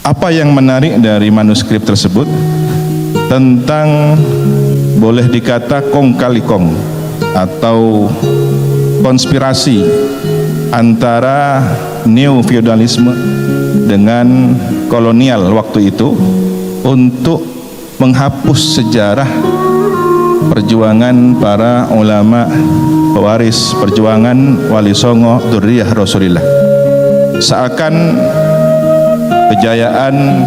Apa yang menarik dari manuskrip tersebut? Tentang boleh dikata kong kali kong atau konspirasi antara neo-feudalisme dengan kolonial waktu itu untuk menghapus sejarah perjuangan para ulama pewaris perjuangan Wali Songo Dzurriyyah Rasulillah. Seakan kejayaan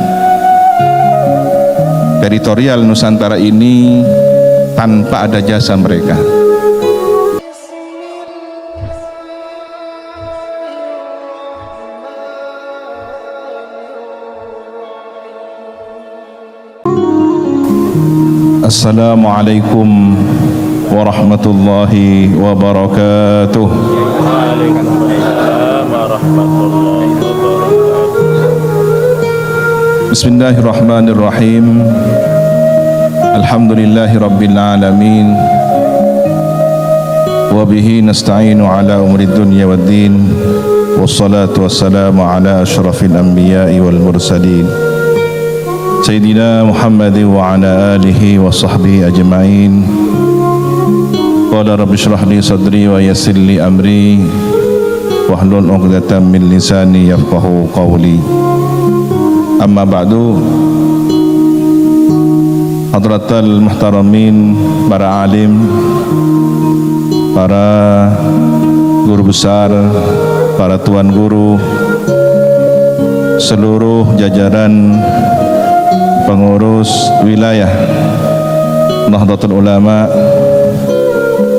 teritorial Nusantara ini tanpa ada jasa mereka. Assalamualaikum warahmatullahi wabarakatuh. Waalaikumsalam warahmatullahi wabarakatuh. Bismillahirrahmanirrahim. Alhamdulillahi rabbil alamin. Wa bihi nasta'inu ala umuri dunya waddin. Wassalatu wassalamu ala asyrafil anbiya'i wal mursalin. Sayyidina Muhammad wa ala alihi wa sahbihi ajma'in. Qala rabbi shrah li sadri wa yassir li amri wahlul 'uqdatam min lisani yafqahu qawli. Amma ba'du. Hadratal muhtaramin, para alim, para guru besar, para tuan guru, seluruh jajaran pengurus wilayah Nahdlatul Ulama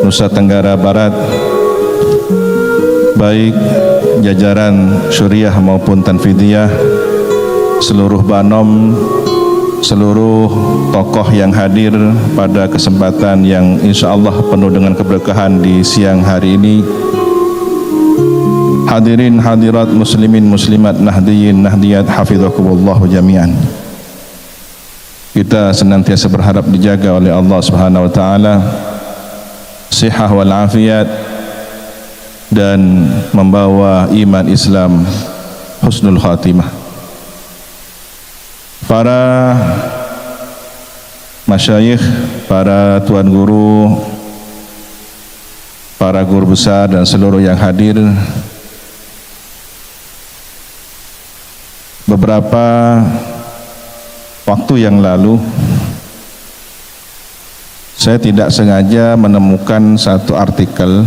Nusa Tenggara Barat, baik jajaran Syuriah maupun Tanfidiyah, seluruh Banom, seluruh tokoh yang hadir pada kesempatan yang insya Allah penuh dengan keberkahan di siang hari ini. Hadirin hadirat muslimin muslimat nahdiyin nahdiyat hafizakumullahu jami'an. Kita senantiasa berharap dijaga oleh Allah Subhanahu wa taala sihah wal afiat dan membawa iman Islam husnul khatimah. Para masyayikh, para tuan guru, para guru besar dan seluruh yang hadir, beberapa waktu yang lalu saya tidak sengaja menemukan satu artikel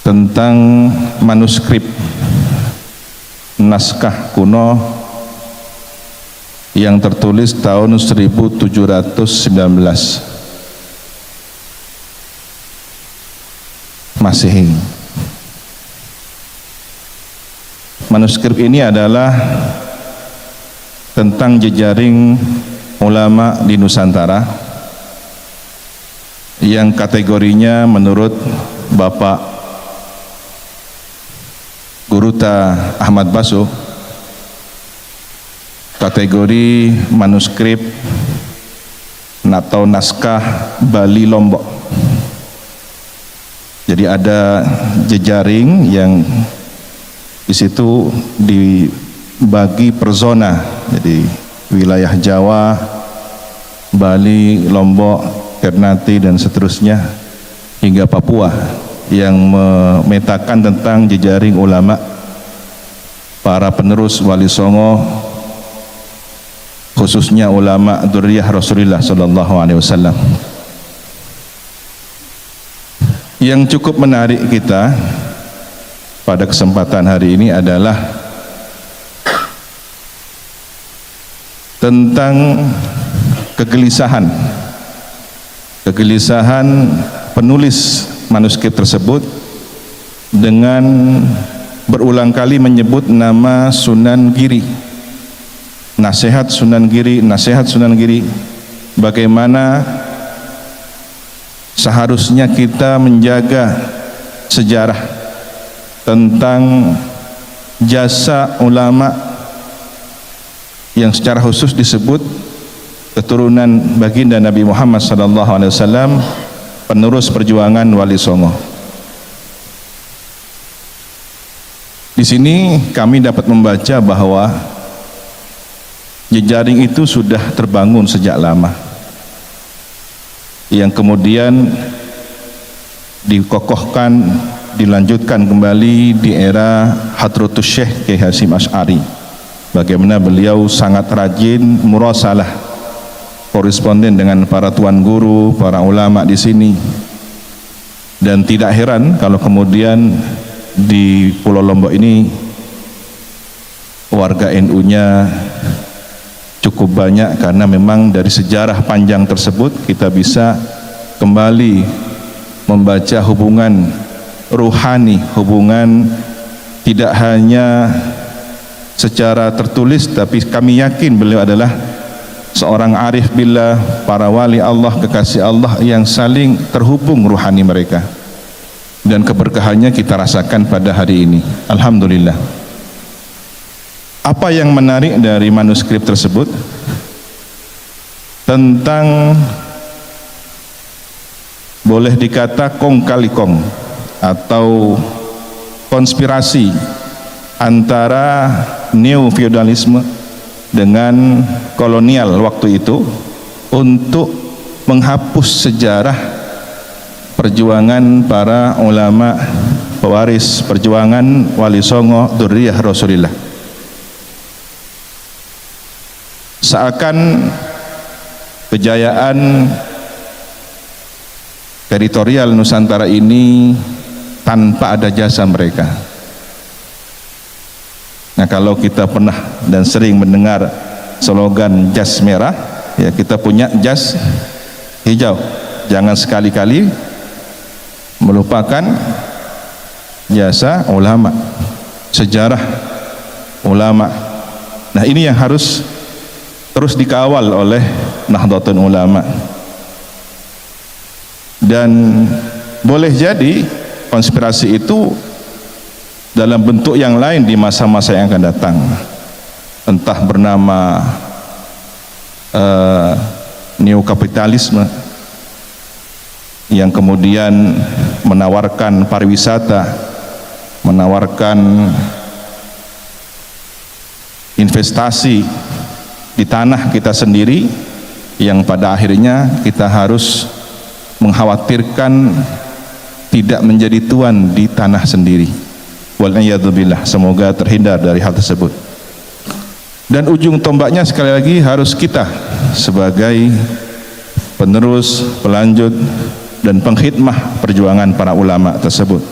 tentang manuskrip naskah kuno yang tertulis tahun 1719 Masehi. Manuskrip ini adalah tentang jejaring ulama di Nusantara yang kategorinya menurut Bapak Guruta Ahmad Baso kategori manuskrip atau naskah Bali Lombok. Jadi ada jejaring yang di situ dibagi per zona, jadi wilayah Jawa, Bali, Lombok, Ternate dan seterusnya hingga Papua yang memetakan tentang jejaring ulama para penerus Wali Songo, khususnya ulama Dzurriyyah Rasulillah sallallahu alaihi wasallam. Yang cukup menarik kita pada kesempatan hari ini adalah tentang kegelisahan penulis manuskrip tersebut dengan berulang kali menyebut nama Sunan Giri, nasihat Sunan Giri, nasihat Sunan Giri. Bagaimana seharusnya kita menjaga sejarah tentang jasa ulama yang secara khusus disebut keturunan baginda Nabi Muhammad SAW, penerus perjuangan Wali Songo. Di sini kami dapat membaca bahwa jejaring itu sudah terbangun sejak lama, yang kemudian dikokohkan, dilanjutkan kembali di era Hadratus Syekh Kiai Hasyim Asy'ari. Bagaimana beliau sangat rajin murasalah, koresponden dengan para tuan guru, para ulama di sini. Dan tidak heran kalau kemudian di Pulau Lombok ini warga NU-nya cukup banyak, karena memang dari sejarah panjang tersebut kita bisa kembali membaca hubungan ruhani, hubungan tidak hanya secara tertulis, tapi kami yakin beliau adalah seorang arif billah, para wali Allah, kekasih Allah yang saling terhubung ruhani mereka, dan keberkahannya kita rasakan pada hari ini. Alhamdulillah. Apa yang menarik dari manuskrip tersebut tentang, boleh dikata kong kali kong atau konspirasi antara neo-feudalisme dengan kolonial waktu itu untuk menghapus sejarah perjuangan para ulama pewaris perjuangan Wali Songo Dzurriyyah Rasulillah. Seakan kejayaan teritorial Nusantara ini tanpa ada jasa mereka. Nah, kalau kita pernah dan sering mendengar slogan jas merah, ya kita punya jas hijau. Jangan sekali-kali melupakan jasa ulama, sejarah ulama. Nah, ini yang harus terus dikawal oleh Nahdlatul Ulama. Dan boleh jadi konspirasi itu dalam bentuk yang lain di masa-masa yang akan datang, entah bernama neokapitalisme yang kemudian menawarkan pariwisata, menawarkan investasi di tanah kita sendiri, yang pada akhirnya kita harus mengkhawatirkan tidak menjadi tuan di tanah sendiri. Wal'iyadzubillah, semoga terhindar dari hal tersebut. Dan ujung tombaknya sekali lagi harus kita sebagai penerus, pelanjut dan pengkhidmah perjuangan para ulama tersebut,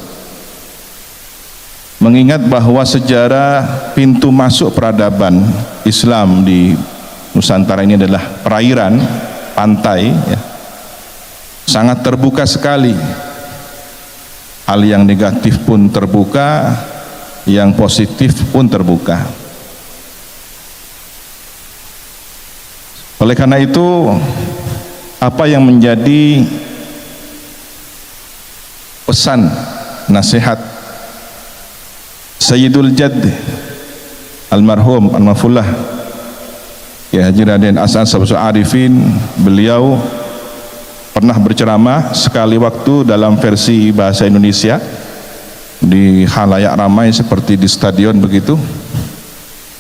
mengingat bahwa sejarah pintu masuk peradaban Islam di Nusantara ini adalah perairan, pantai, ya, sangat terbuka sekali. Hal yang negatif pun terbuka, yang positif pun terbuka. Oleh karena itu, apa yang menjadi pesan nasihat Sayyidul Jadd almarhum al-Mafullah ya Haji Raden As'ad Syamsul Arifin, beliau pernah berceramah sekali waktu dalam versi bahasa Indonesia di khalayak ramai seperti di stadion begitu,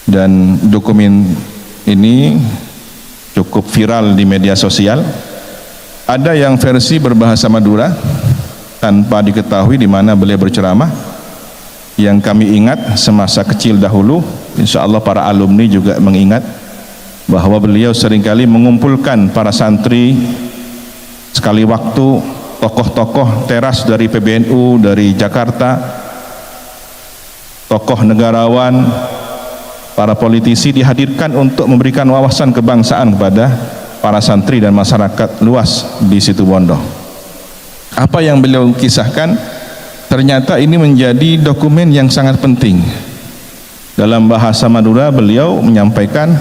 dan dokumen ini cukup viral di media sosial. Ada yang versi berbahasa Madura tanpa diketahui di mana beliau berceramah, yang kami ingat semasa kecil dahulu, insya Allah para alumni juga mengingat bahwa beliau seringkali mengumpulkan para santri. Sekali waktu tokoh-tokoh teras dari PBNU, dari Jakarta, tokoh negarawan, para politisi dihadirkan untuk memberikan wawasan kebangsaan kepada para santri dan masyarakat luas di Situbondo. Apa yang beliau kisahkan ternyata ini menjadi dokumen yang sangat penting. Dalam bahasa Madura beliau menyampaikan,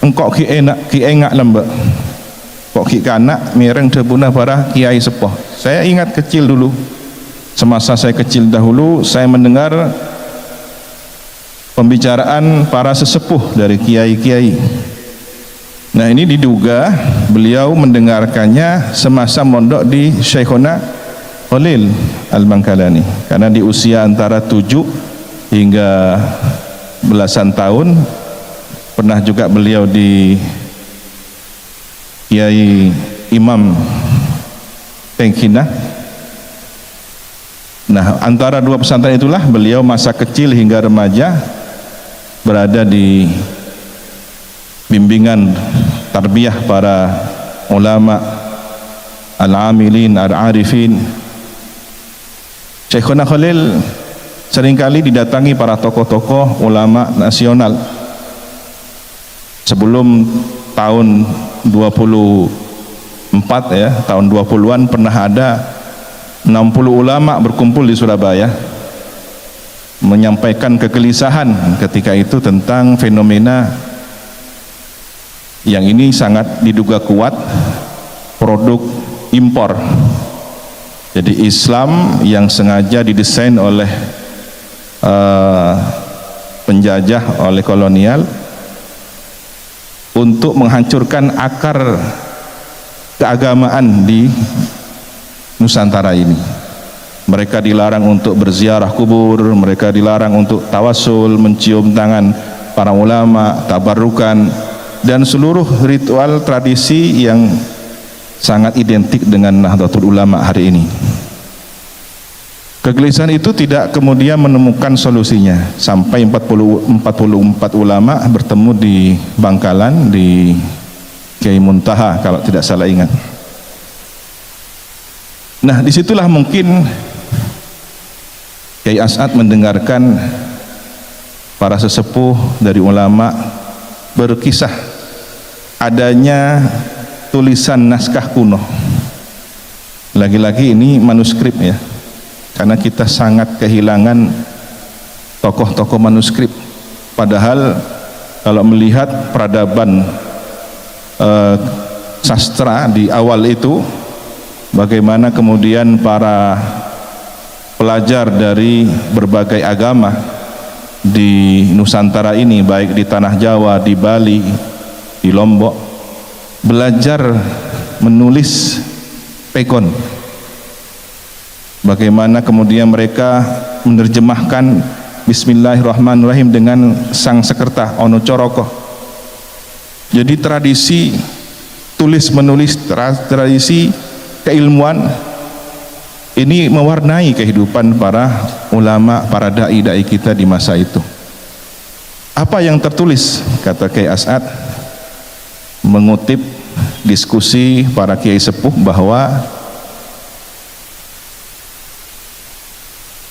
engkau ki enak lembek, kok ki kanak mireng debuna para kiai sepuh. Saya ingat kecil dulu, semasa saya kecil dahulu, saya mendengar pembicaraan para sesepuh dari kiai-kiai. Nah, ini diduga beliau mendengarkannya semasa mondok di Syekhona Khalil Al-Bangkalani, karena di usia antara 7 hingga belasan tahun. Pernah juga beliau di Kiai Imam Tengkina. Nah, antara dua pesantren itulah beliau masa kecil hingga remaja berada di bimbingan tarbiyah para ulama al-amilin, al-arifin. Syekhuna Khalil seringkali didatangi para tokoh-tokoh ulama nasional. Sebelum tahun 24 ya, tahun 20-an pernah ada 60 ulama berkumpul di Surabaya menyampaikan kegelisahan ketika itu tentang fenomena yang ini sangat diduga kuat produk impor. Jadi Islam yang sengaja didesain oleh penjajah, oleh kolonial untuk menghancurkan akar keagamaan di Nusantara ini. Mereka dilarang untuk berziarah kubur, mereka dilarang untuk tawasul, mencium tangan para ulama, tabarukan, dan seluruh ritual tradisi yang sangat identik dengan Nahdlatul Ulama hari ini. Kegelisahan itu tidak kemudian menemukan solusinya sampai 44 ulama bertemu di Bangkalan di Kiai Muntaha kalau tidak salah ingat. Nah, disitulah mungkin Kiai As'ad mendengarkan para sesepuh dari ulama berkisah adanya tulisan naskah kuno. Lagi-lagi ini manuskrip ya, karena kita sangat kehilangan tokoh-tokoh manuskrip. Padahal kalau melihat peradaban sastra di awal itu, bagaimana kemudian para pelajar dari berbagai agama di Nusantara ini, baik di tanah Jawa, di Bali, di Lombok, belajar menulis pekon. Bagaimana kemudian mereka menerjemahkan Bismillahirrahmanirrahim dengan sang sekerta Ono Coroko. Jadi tradisi tulis menulis, tradisi keilmuan ini mewarnai kehidupan para ulama, para dai-dai kita di masa itu. Apa yang tertulis, kata Kiai As'ad, mengutip diskusi para kiai sepuh bahwa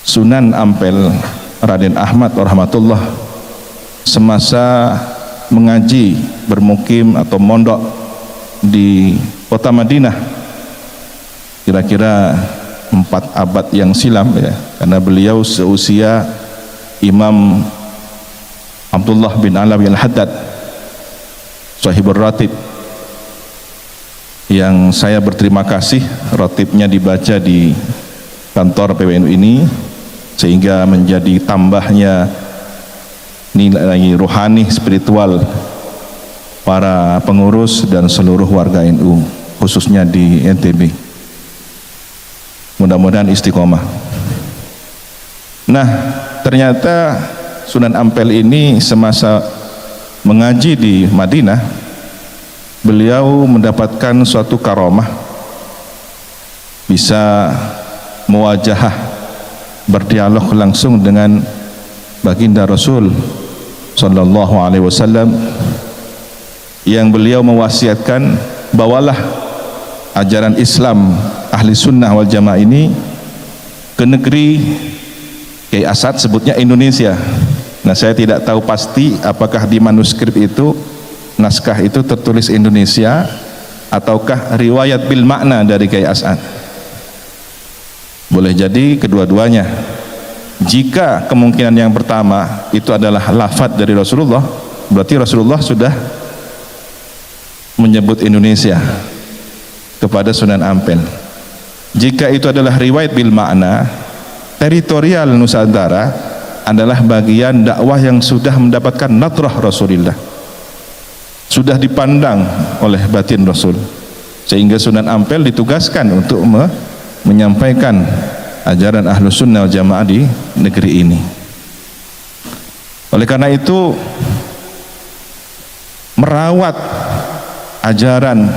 Sunan Ampel Raden Ahmad rahmatullah semasa mengaji, bermukim atau mondok di kota Madinah kira-kira 4 abad yang silam ya, karena beliau seusia Imam Abdullah bin Alawi al-Haddad Sahibur Ratib, yang saya berterima kasih ratibnya dibaca di kantor PWNU ini sehingga menjadi tambahnya nilai rohani spiritual para pengurus dan seluruh warga NU khususnya di NTB. Mudah-mudahan istiqomah. Nah, ternyata Sunan Ampel ini semasa mengaji di Madinah, beliau mendapatkan suatu karomah, bisa muwajahah, berdialog langsung dengan baginda Rasul sallallahu alaihi wasallam, yang beliau mewasiatkan, bawalah ajaran Islam ahli sunnah wal jamaah ini ke negeri, Kiai As'ad sebutnya Indonesia. Nah, saya tidak tahu pasti apakah di manuskrip itu, naskah itu tertulis Indonesia ataukah riwayat bil makna dari Kiai As'ad. Boleh jadi kedua-duanya. Jika kemungkinan yang pertama itu adalah lafadz dari Rasulullah, berarti Rasulullah sudah menyebut Indonesia kepada Sunan Ampel. Jika itu adalah riwayat bil makna, teritorial Nusantara adalah bagian dakwah yang sudah mendapatkan nadrah Rasulullah, sudah dipandang oleh batin Rasul, sehingga Sunan Ampel ditugaskan untuk menyampaikan ajaran Ahlus Sunnah wal Jamaah di negeri ini. Oleh karena itu, merawat ajaran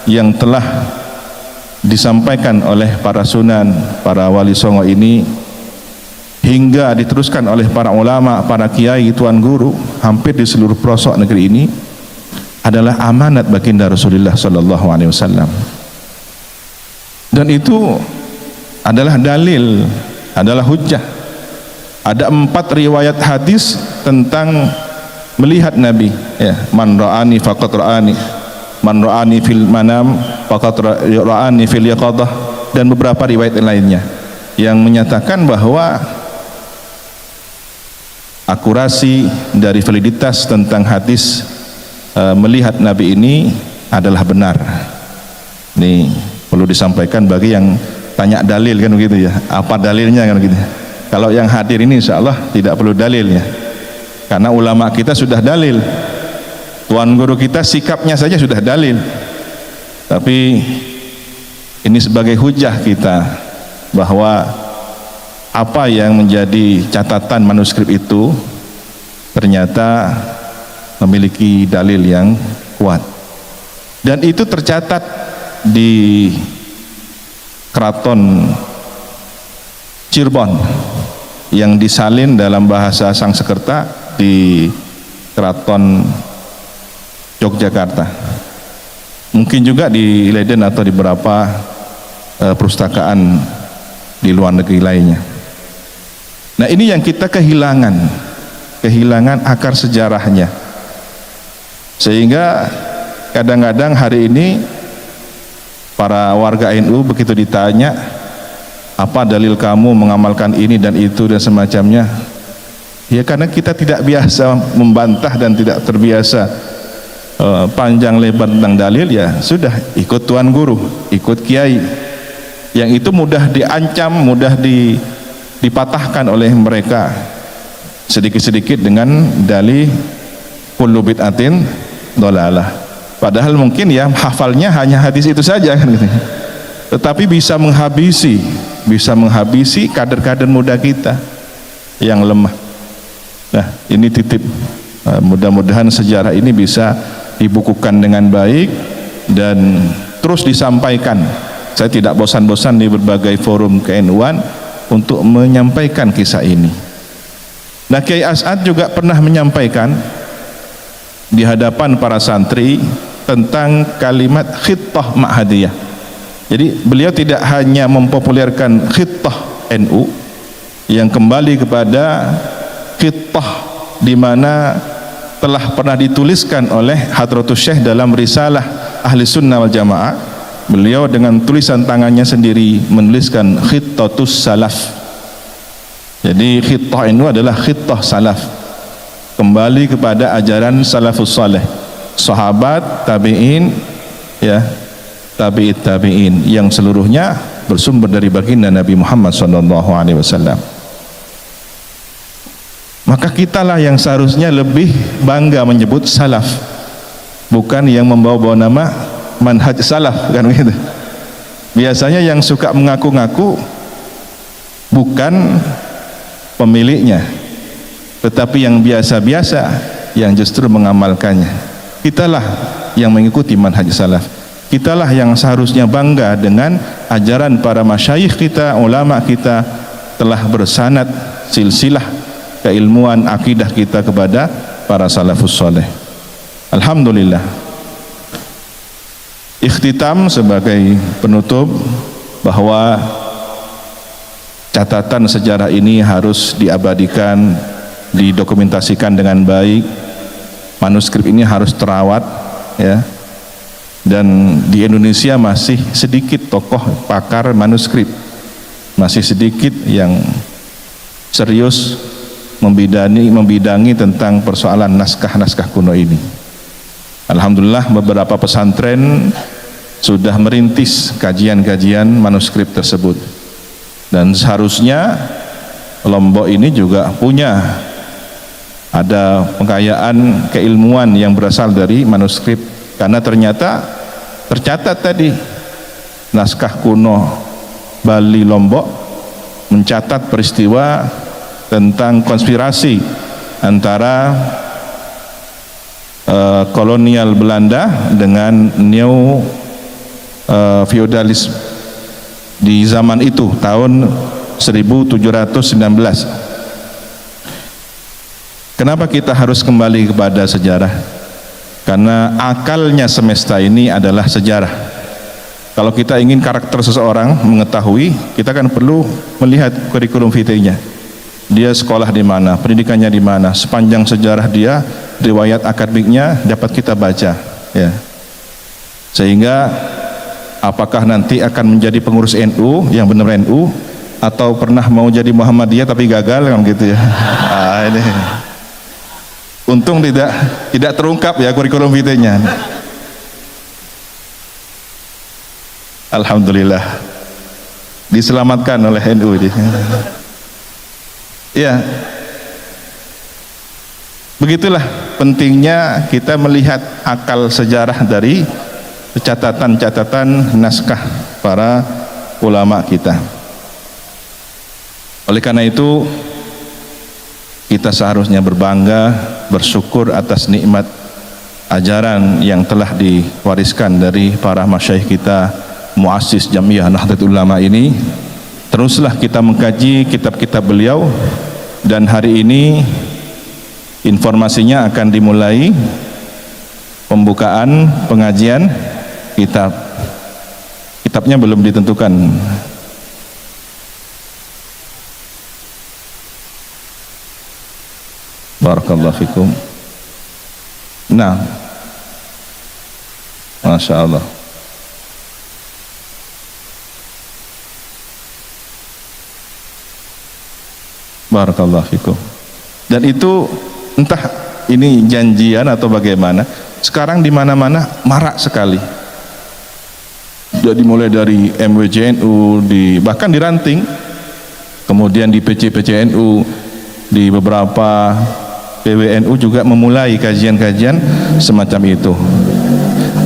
yang telah disampaikan oleh para sunan, para wali songo ini, hingga diteruskan oleh para ulama, para kiai, tuan guru hampir di seluruh pelosok negeri ini, adalah amanat baginda Rasulullah sallallahu alaihi wasallam. Dan itu adalah dalil, adalah hujjah. Ada 4 riwayat hadis tentang melihat Nabi, ya, man ra'ani faqad ra'ani, man ra'ani fil manam faqad ra'ani fil yaqadah, dan beberapa riwayat lainnya yang menyatakan bahwa akurasi dari validitas tentang hadis melihat Nabi ini adalah benar. Ini perlu disampaikan bagi yang tanya dalil kan begitu ya, apa dalilnya kan begitu. Kalau yang hadir ini insya Allah tidak perlu dalilnya, karena ulama kita sudah dalil, tuan guru kita sikapnya saja sudah dalil. Tapi ini sebagai hujah kita bahwa apa yang menjadi catatan manuskrip itu ternyata memiliki dalil yang kuat, dan itu tercatat di Keraton Cirebon yang disalin dalam bahasa Sangsekerta di Keraton Yogyakarta, mungkin juga di Leiden atau di beberapa perpustakaan di luar negeri lainnya. Nah, ini yang kita kehilangan akar sejarahnya, sehingga kadang-kadang hari ini para warga NU begitu ditanya, apa dalil kamu mengamalkan ini dan itu dan semacamnya, ya karena kita tidak biasa membantah dan tidak terbiasa panjang lebar tentang dalil, ya sudah ikut tuan guru, ikut kiai, yang itu mudah diancam, mudah dipatahkan oleh mereka sedikit-sedikit dengan dalih kullu bid'atin dhalalah. Padahal mungkin ya hafalnya hanya hadis itu saja kan gitu. Tetapi bisa menghabisi kader-kader muda kita yang lemah. Nah, ini titip, mudah-mudahan sejarah ini bisa dibukukan dengan baik dan terus disampaikan. Saya tidak bosan-bosan di berbagai forum ke-NU-an untuk menyampaikan kisah ini. Nah, Kiai As'ad juga pernah menyampaikan di hadapan para santri tentang kalimat khittah ma'hadiyah. Jadi beliau tidak hanya mempopulerkan khittah NU yang kembali kepada khittah di mana telah pernah dituliskan oleh Hadratus Syekh dalam risalah Ahli Sunnah wal Jamaah. Beliau dengan tulisan tangannya sendiri menuliskan khittatus salaf. Jadi khittah NU adalah khittah salaf, kembali kepada ajaran salafus saleh, sahabat, tabi'in, ya, tabi'it tabi'in, yang seluruhnya bersumber dari baginda Nabi Muhammad SAW. Maka kitalah yang seharusnya lebih bangga menyebut salaf, bukan yang membawa-bawa nama manhaj salaf kan begitu. Biasanya yang suka mengaku-ngaku bukan pemiliknya, tetapi yang biasa-biasa yang justru mengamalkannya. Kitalah yang mengikuti manhaj salaf. Kitalah yang seharusnya bangga dengan ajaran para masyayikh kita, ulama kita, telah bersanad silsilah keilmuan akidah kita kepada para salafus saleh. Alhamdulillah. Ikhtitam sebagai penutup bahwa catatan sejarah ini harus diabadikan, didokumentasikan dengan baik. Manuskrip ini harus terawat, ya. Dan di Indonesia masih sedikit tokoh pakar manuskrip, masih sedikit yang serius membidangi tentang persoalan naskah-naskah kuno ini. Alhamdulillah beberapa pesantren sudah merintis kajian-kajian manuskrip tersebut, dan seharusnya Lombok ini juga punya ada pengkayaan keilmuan yang berasal dari manuskrip, karena ternyata tercatat tadi naskah kuno Bali Lombok mencatat peristiwa tentang konspirasi antara kolonial Belanda dengan neo feodalis di zaman itu tahun 1719. Kenapa kita harus kembali kepada sejarah? Karena akalnya semesta ini adalah sejarah. Kalau kita ingin karakter seseorang mengetahui, kita kan perlu melihat kurikulum vitae-nya. Dia sekolah di mana, pendidikannya di mana, sepanjang sejarah dia, riwayat akademiknya dapat kita baca, ya. Sehingga apakah nanti akan menjadi pengurus NU yang benar NU, atau pernah mau jadi Muhammadiyah tapi gagal kan gitu ya. Ini untung tidak terungkap ya kurikulum vitae-nya. Alhamdulillah diselamatkan oleh NU ini. Ya, begitulah pentingnya kita melihat akal sejarah dari catatan-catatan naskah para ulama kita. Oleh karena itu kita seharusnya berbangga, bersyukur atas nikmat ajaran yang telah diwariskan dari para masyayikh kita, muassis Jamiah Nahdlatul Ulama ini. Teruslah kita mengkaji kitab-kitab beliau, dan hari ini informasinya akan dimulai pembukaan pengajian kitab. Kitabnya belum ditentukan. Barakallahu fikum. Nah, Masya Allah. Barakallahu fikum. Dan itu entah ini janjian atau bagaimana, sekarang di mana-mana marak sekali. Jadi mulai dari MWJNU, bahkan di Ranting, kemudian di PC-PCNU, di beberapa PWNU juga memulai kajian-kajian semacam itu.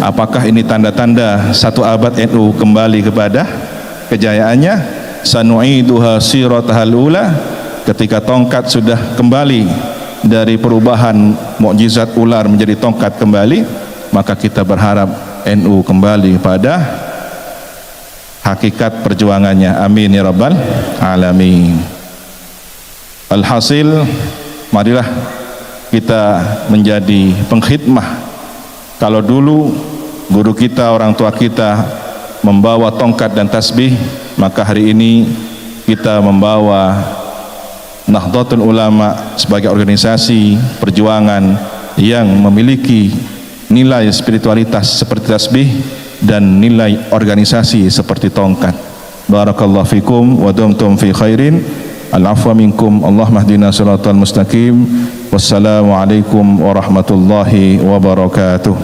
Apakah ini tanda-tanda satu abad NU kembali kepada kejayaannya? Sanu'iduha siratahal ula. Ketika tongkat sudah kembali dari perubahan mukjizat ular menjadi tongkat kembali, maka kita berharap NU kembali pada hakikat perjuangannya. Amin ya rabbal alamin. Alhasil, marilah kita menjadi pengkhidmah. Kalau dulu guru kita, orang tua kita membawa tongkat dan tasbih, maka hari ini kita membawa Nahdlatul Ulama sebagai organisasi perjuangan yang memiliki nilai spiritualitas seperti tasbih dan nilai organisasi seperti tongkat. Barakallahu fikum wa dumtum fi khairin. Al-afwa minkum. Allahumma hdina siratal mustaqim. Wassalamu alaikum warahmatullahi wabarakatuh.